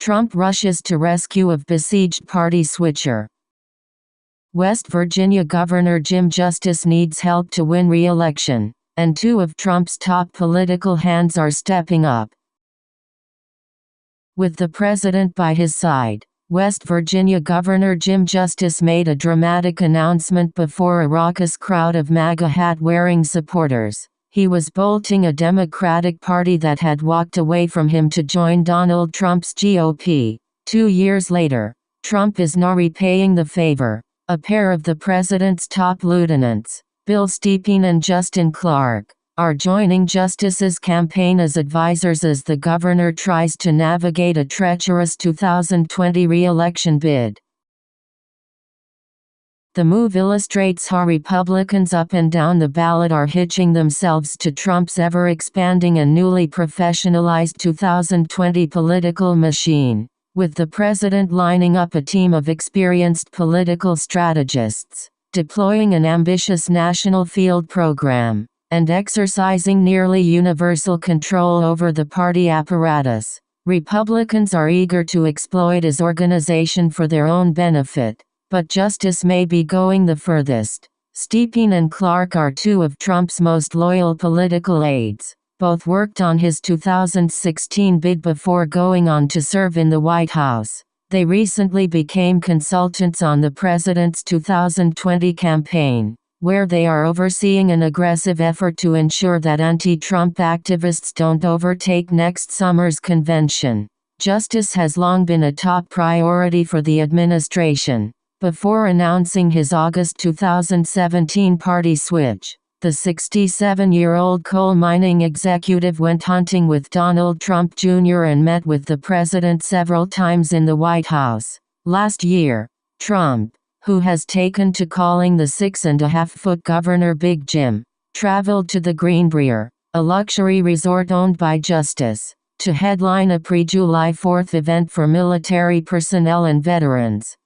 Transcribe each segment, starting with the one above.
Trump rushes to rescue of besieged party switcher. West Virginia Governor Jim Justice needs help to win re-election, and two of Trump's top political hands are stepping up. With the president by his side, West Virginia Governor Jim Justice made a dramatic announcement before a raucous crowd of MAGA hat-wearing supporters. He was bolting a Democratic Party that had walked away from him to join Donald Trump's GOP. 2 years later, Trump is now repaying the favor. A pair of the president's top lieutenants, Bill Stepien and Justin Clark, are joining Justice's campaign as advisors as the governor tries to navigate a treacherous 2020 re-election bid. The move illustrates how Republicans up and down the ballot are hitching themselves to Trump's ever-expanding and newly professionalized 2020 political machine, with the president lining up a team of experienced political strategists, deploying an ambitious national field program, and exercising nearly universal control over the party apparatus. Republicans are eager to exploit his organization for their own benefit, but Justice may be going the furthest. Stepien and Clark are two of Trump's most loyal political aides. Both worked on his 2016 bid before going on to serve in the White House. They recently became consultants on the president's 2020 campaign, where they are overseeing an aggressive effort to ensure that anti-Trump activists don't overtake next summer's convention. Justice has long been a top priority for the administration. Before announcing his August 2017 party switch, the 67-year-old coal mining executive went hunting with Donald Trump Jr. and met with the president several times in the White House. Last year, Trump, who has taken to calling the 6.5-foot governor Big Jim, traveled to the Greenbrier, a luxury resort owned by Justice, to headline a pre-July 4th event for military personnel and veterans.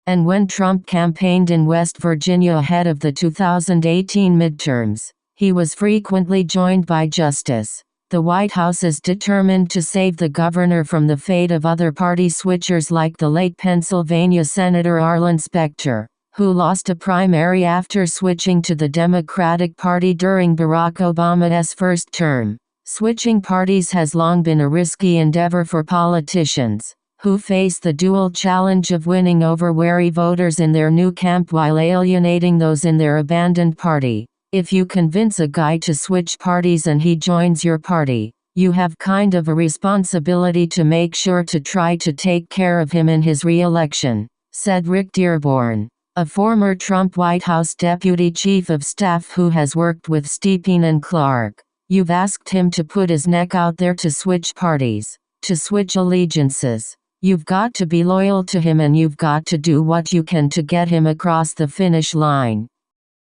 And when Trump campaigned in West Virginia ahead of the 2018 midterms, he was frequently joined by Justice. The White House is determined to save the governor from the fate of other party switchers like the late Pennsylvania Senator Arlen Specter, who lost a primary after switching to the Democratic Party during Barack Obama's first term. Switching parties has long been a risky endeavor for politicians, who face the dual challenge of winning over wary voters in their new camp while alienating those in their abandoned party. If you convince a guy to switch parties and he joins your party, you have kind of a responsibility to make sure to try to take care of him in his re-election, said Rick Dearborn, a former Trump White House deputy chief of staff who has worked with Stepien and Clark. You've asked him to put his neck out there to switch parties, to switch allegiances. You've got to be loyal to him and you've got to do what you can to get him across the finish line.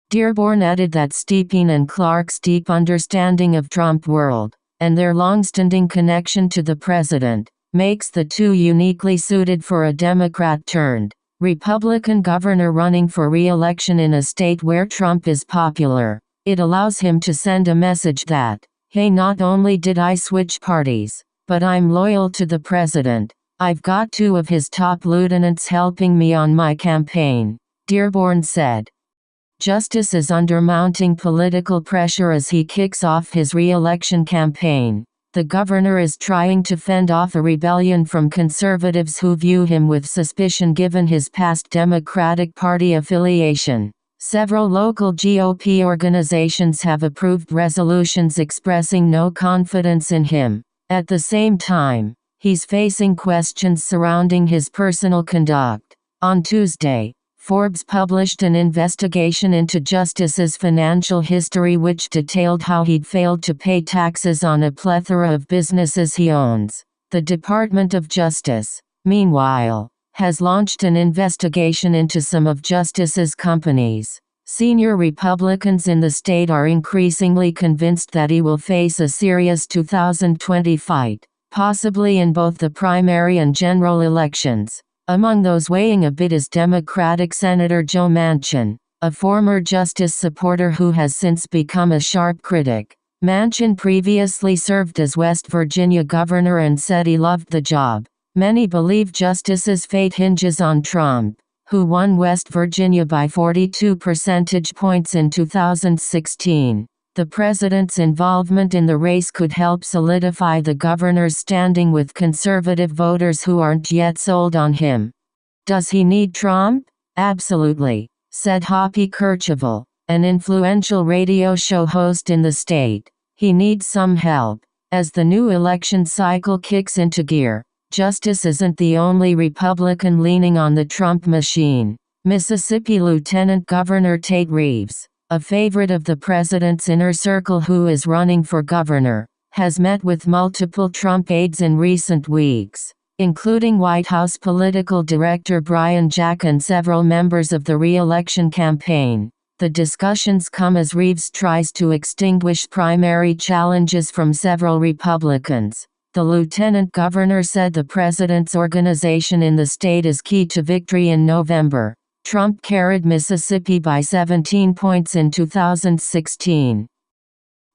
Dearborn added that Stepien and Clark's deep understanding of Trump world, and their long-standing connection to the president, makes the two uniquely suited for a Democrat-turned-Republican governor running for re-election in a state where Trump is popular. It allows him to send a message that, hey, not only did I switch parties, but I'm loyal to the president. I've got two of his top lieutenants helping me on my campaign, Dearborn said. Justice is under mounting political pressure as he kicks off his re-election campaign. The governor is trying to fend off a rebellion from conservatives who view him with suspicion given his past Democratic Party affiliation. Several local GOP organizations have approved resolutions expressing no confidence in him. At the same time, he's facing questions surrounding his personal conduct. On Tuesday, Forbes published an investigation into Justice's financial history which detailed how he'd failed to pay taxes on a plethora of businesses he owns. The Department of Justice, meanwhile, has launched an investigation into some of Justice's companies. Senior Republicans in the state are increasingly convinced that he will face a serious 2020 fight, possibly in both the primary and general elections. Among those weighing a bid is Democratic Senator Joe Manchin, a former Justice supporter who has since become a sharp critic. Manchin previously served as West Virginia governor and said he loved the job. Many believe Justice's fate hinges on Trump, who won West Virginia by 42 percentage points in 2016. The president's involvement in the race could help solidify the governor's standing with conservative voters who aren't yet sold on him. Does he need Trump? Absolutely, said Hoppy Kercheval, an influential radio show host in the state. He needs some help. As the new election cycle kicks into gear, Justice isn't the only Republican leaning on the Trump machine. Mississippi Lieutenant Governor Tate Reeves, a favorite of the president's inner circle who is running for governor, has met with multiple Trump aides in recent weeks, including White House political director Brian Jack and several members of the re-election campaign. The discussions come as Reeves tries to extinguish primary challenges from several Republicans. The lieutenant governor said the president's organization in the state is key to victory in November. Trump carried Mississippi by 17 points in 2016.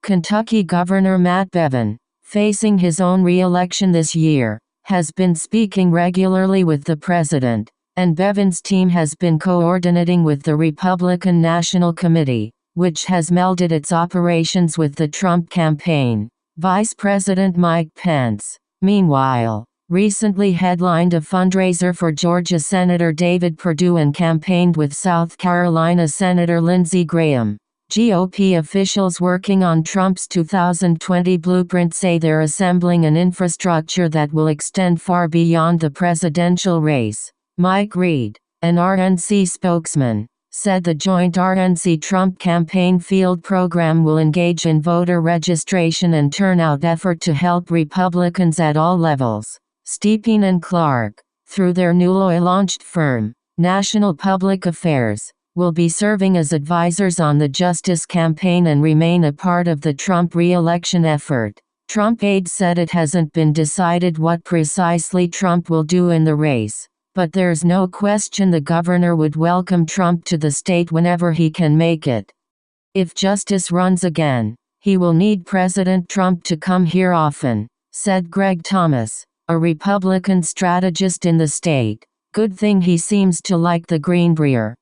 Kentucky Governor Matt Bevin, facing his own re-election this year, has been speaking regularly with the president, and Bevin's team has been coordinating with the Republican National Committee, which has melded its operations with the Trump campaign. Vice President Mike Pence, meanwhile, recently headlined a fundraiser for Georgia Senator David Perdue and campaigned with South Carolina Senator Lindsey Graham. GOP officials working on Trump's 2020 blueprint say they're assembling an infrastructure that will extend far beyond the presidential race. Mike Reed, an RNC spokesman, said the joint RNC-Trump campaign field program will engage in voter registration and turnout effort to help Republicans at all levels. Stepien and Clark, through their newly launched firm, National Public Affairs, will be serving as advisors on the Justice campaign and remain a part of the Trump re-election effort. Trump aides said it hasn't been decided what precisely Trump will do in the race, but there's no question the governor would welcome Trump to the state whenever he can make it. If Justice runs again, he will need President Trump to come here often, said Greg Thomas, a Republican strategist in the state. Good thing he seems to like the Greenbrier.